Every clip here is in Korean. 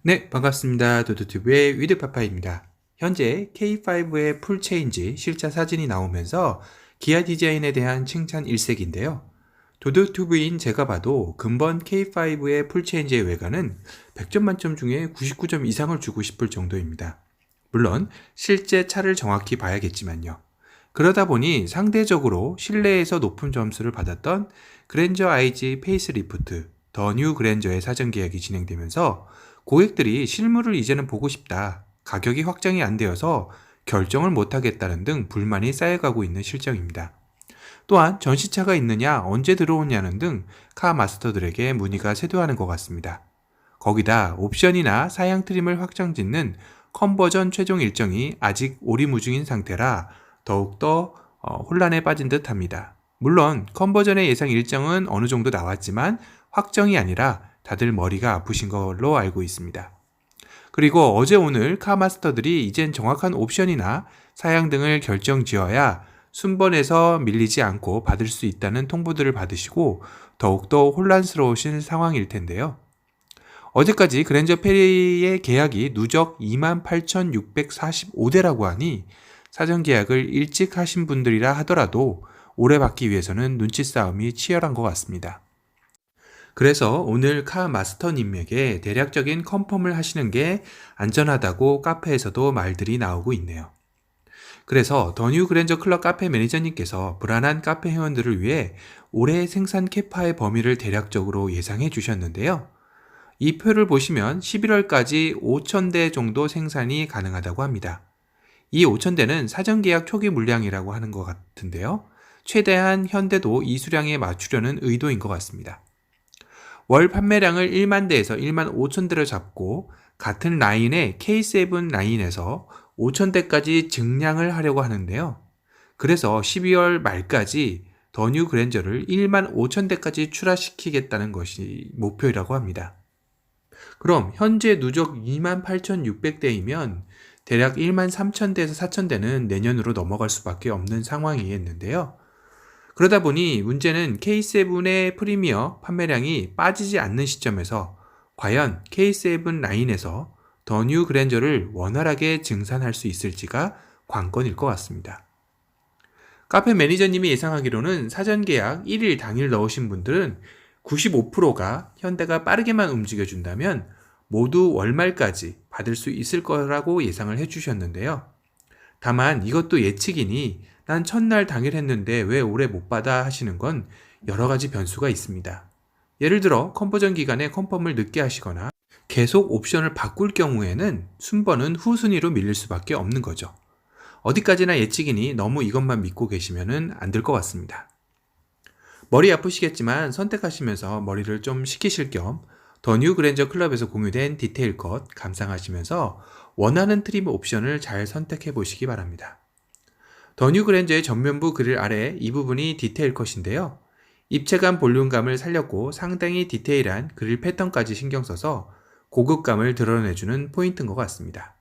네, 반갑습니다. 도도튜브의 위드파파입니다. 현재 K5의 풀체인지 실차 사진이 나오면서 기아 디자인에 대한 칭찬 일색인데요. 도도튜브인 제가 봐도 근본 K5의 풀체인지의 외관은 100점 만점 중에 99점 이상을 주고 싶을 정도입니다. 물론 실제 차를 정확히 봐야겠지만요. 그러다 보니 상대적으로 실내에서 높은 점수를 받았던 그랜저 IG 페이스리프트, 더 뉴 그랜저의 사전 계약이 진행되면서 고객들이 실물을 이제는 보고 싶다, 가격이 확정이 안 되어서 결정을 못하겠다는 등 불만이 쌓여가고 있는 실정입니다. 또한 전시차가 있느냐, 언제 들어오냐는 등 카 마스터들에게 문의가 쇄도하는 것 같습니다. 거기다 옵션이나 사양 트림을 확정짓는 컨버전 최종 일정이 아직 오리무중인 상태라 더욱더 혼란에 빠진 듯 합니다. 물론 컨버전의 예상 일정은 어느 정도 나왔지만 확정이 아니라 다들 머리가 아프신 걸로 알고 있습니다. 그리고 어제 오늘 카마스터들이 이젠 정확한 옵션이나 사양 등을 결정 지어야 순번에서 밀리지 않고 받을 수 있다는 통보들을 받으시고 더욱더 혼란스러우신 상황일 텐데요. 어제까지 그랜저 페리의 계약이 누적 28,645대라고 하니 사전 계약을 일찍 하신 분들이라 하더라도 오래 받기 위해서는 눈치 싸움이 치열한 것 같습니다. 그래서 오늘 카 마스터님에게 대략적인 컨펌을 하시는 게 안전하다고 카페에서도 말들이 나오고 있네요. 그래서 더 뉴 그랜저 클럽 카페 매니저님께서 불안한 카페 회원들을 위해 올해 생산 캐파의 범위를 대략적으로 예상해 주셨는데요. 이 표를 보시면 11월까지 5,000대 정도 생산이 가능하다고 합니다. 이 5,000대는 사전 계약 초기 물량이라고 하는 것 같은데요. 최대한 현대도 이 수량에 맞추려는 의도인 것 같습니다. 월 판매량을 1만 대에서 1만 5천 대로 잡고 같은 라인의 K7 라인에서 5천 대까지 증량을 하려고 하는데요. 그래서 12월 말까지 더 뉴 그랜저를 1만 5천 대까지 출하시키겠다는 것이 목표라고 합니다. 그럼 현재 누적 2만 8,600대이면 대략 1만 3천 대에서 4천 대는 내년으로 넘어갈 수밖에 없는 상황이겠는데요. 그러다 보니 문제는 K7의 프리미어 판매량이 빠지지 않는 시점에서 과연 K7 라인에서 더 뉴 그랜저를 원활하게 증산할 수 있을지가 관건일 것 같습니다. 카페 매니저님이 예상하기로는 사전 계약 1일 당일 넣으신 분들은 95%가 현대가 빠르게만 움직여준다면 모두 월말까지 받을 수 있을 거라고 예상을 해주셨는데요. 다만 이것도 예측이니 난 첫날 당일 했는데 왜 올해 못 받아 하시는 건 여러 가지 변수가 있습니다. 예를 들어 컨버전 기간에 컨펌을 늦게 하시거나 계속 옵션을 바꿀 경우에는 순번은 후순위로 밀릴 수밖에 없는 거죠. 어디까지나 예측이니 너무 이것만 믿고 계시면 안 될 것 같습니다. 머리 아프시겠지만 선택하시면서 머리를 좀 식히실 겸 더 뉴 그랜저 클럽에서 공유된 디테일 컷 감상하시면서 원하는 트림 옵션을 잘 선택해 보시기 바랍니다. 더 뉴 그랜저의 전면부 그릴 아래 이 부분이 디테일 컷인데요. 입체감 볼륨감을 살렸고 상당히 디테일한 그릴 패턴까지 신경 써서 고급감을 드러내주는 포인트인 것 같습니다.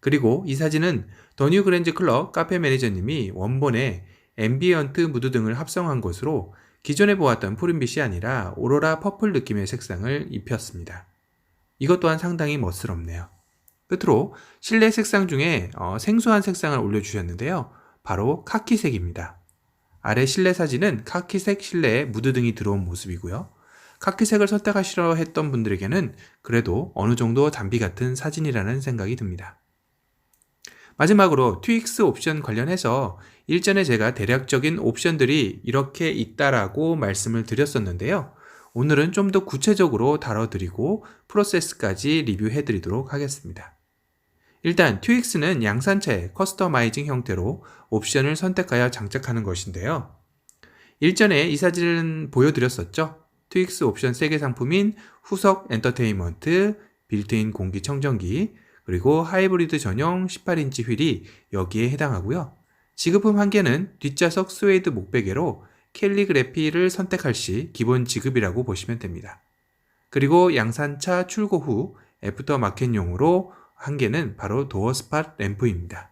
그리고 이 사진은 더 뉴 그랜저 클럽 카페 매니저님이 원본에 앰비언트 무드 등을 합성한 것으로 기존에 보았던 푸른빛이 아니라 오로라 퍼플 느낌의 색상을 입혔습니다. 이것 또한 상당히 멋스럽네요. 끝으로 실내 색상 중에 생소한 색상을 올려주셨는데요. 바로 카키색입니다. 아래 실내 사진은 카키색 실내에 무드 등이 들어온 모습이고요. 카키색을 선택하시려 했던 분들에게는 그래도 어느 정도 담비 같은 사진이라는 생각이 듭니다. 마지막으로 트윅스 옵션 관련해서 일전에 제가 대략적인 옵션들이 이렇게 있다라고 말씀을 드렸었는데요. 오늘은 좀 더 구체적으로 다뤄드리고 프로세스까지 리뷰해드리도록 하겠습니다. 일단 트윅스는 양산차의 커스터마이징 형태로 옵션을 선택하여 장착하는 것인데요. 일전에 이 사진을 보여드렸었죠. 트윅스 옵션 3개 상품인 후석 엔터테인먼트, 빌트인 공기청정기, 그리고 하이브리드 전용 18인치 휠이 여기에 해당하고요. 지급품 한 개는 뒷좌석 스웨이드 목베개로 캘리그래피를 선택할 시 기본 지급이라고 보시면 됩니다. 그리고 양산차 출고 후 애프터 마켓용으로 한 개는 바로 도어 스팟 램프입니다.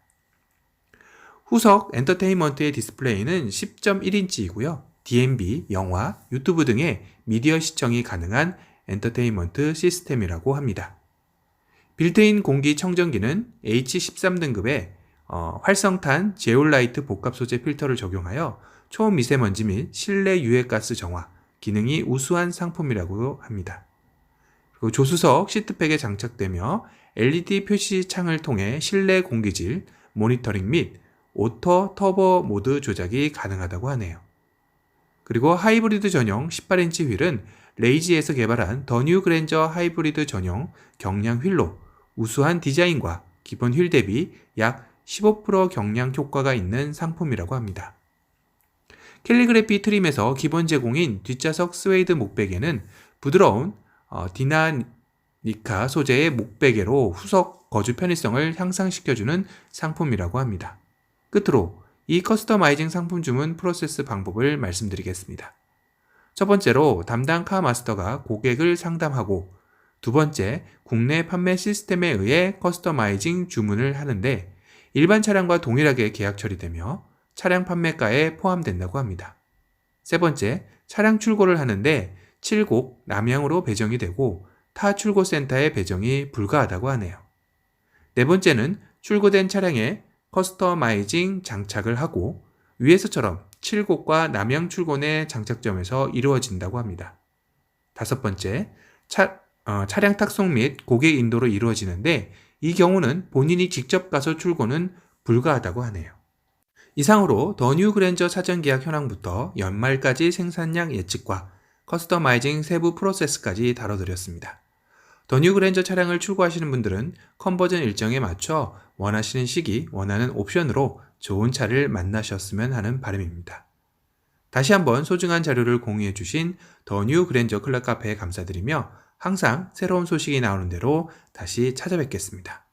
후석 엔터테인먼트의 디스플레이는 10.1인치이고요. DMB, 영화, 유튜브 등의 미디어 시청이 가능한 엔터테인먼트 시스템이라고 합니다. 빌트인 공기청정기는 H13등급의 활성탄 제올라이트 복합 소재 필터를 적용하여 초미세먼지 및 실내 유해가스 정화 기능이 우수한 상품이라고 합니다. 그리고 조수석 시트팩에 장착되며 LED 표시 창을 통해 실내 공기질 모니터링 및 오토 터보 모드 조작이 가능하다고 하네요. 그리고 하이브리드 전용 18인치 휠은 레이지에서 개발한 더 뉴 그랜저 하이브리드 전용 경량 휠로 우수한 디자인과 기본 휠 대비 약 15% 경량 효과가 있는 상품이라고 합니다. 캘리그래피 트림에서 기본 제공인 뒷좌석 스웨이드 목베개는 부드러운 디나니카 소재의 목베개로 후석 거주 편의성을 향상시켜주는 상품이라고 합니다. 끝으로 이 커스터마이징 상품 주문 프로세스 방법을 말씀드리겠습니다. 첫 번째로 담당 카마스터가 고객을 상담하고, 두 번째, 국내 판매 시스템에 의해 커스터마이징 주문을 하는데 일반 차량과 동일하게 계약 처리되며 차량 판매가에 포함된다고 합니다. 세 번째, 차량 출고를 하는데 7곡 남양으로 배정이 되고 타 출고센터에 배정이 불가하다고 하네요. 네 번째는 출고된 차량에 커스터마이징 장착을 하고 위에서처럼 7곡과 남양 출고내 장착점에서 이루어진다고 합니다. 다섯 번째, 차량 탁송 및 고객 인도로 이루어지는데 이 경우는 본인이 직접 가서 출고는 불가하다고 하네요. 이상으로 더 뉴 그랜저 사전 계약 현황부터 연말까지 생산량 예측과 커스터마이징 세부 프로세스까지 다뤄드렸습니다. 더 뉴 그랜저 차량을 출고하시는 분들은 컨버전 일정에 맞춰 원하시는 시기, 원하는 옵션으로 좋은 차를 만나셨으면 하는 바람입니다. 다시 한번 소중한 자료를 공유해 주신 더 뉴 그랜저 클럽 카페에 감사드리며 항상 새로운 소식이 나오는 대로 다시 찾아뵙겠습니다.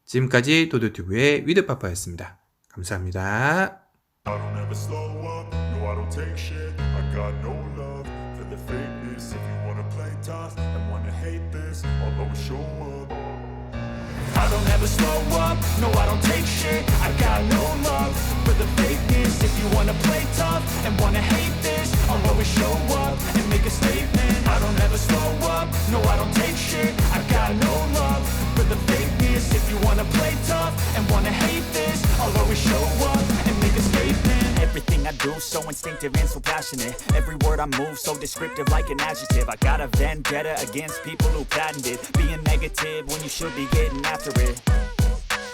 지금까지 도도튜브의 위드파파였습니다. 감사합니다. I don't ever slow up, no I don't take shit. I got no love for the fakeness. If you wanna play tough and wanna hate this, I'll always show up. I don't ever slow up, no I don't take shit. I got no love for the fakeness. If you wanna play tough and wanna hate this, I'll always show up and make a statement. I don't ever slow up, no I don't take shit. I got no love for the fakeness. If you wanna play tough and wanna hate this, I'll always show up and make a statement. Everything I do so instinctive and so passionate. Every word I move so descriptive like an adjective. I got a vendetta against people who patented being negative when you should be getting after it.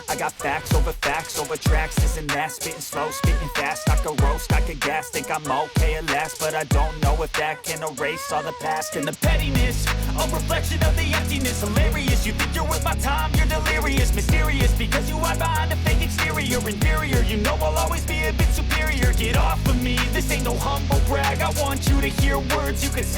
I got facts over tracks, this and that. Spitting slow, spitting fast. I could roast, I could gas. Think I'm okay at last, but I don't know if that can erase all the past. And the pettiness, a reflection of the emptiness. Hilarious, you think you're worth my time, you're delirious. Mysterious, because you hide behind a fake exterior. Inferior, you know I'll always be a bit superior. Get off of me, this ain't no humble brag. I want you to hear words you could say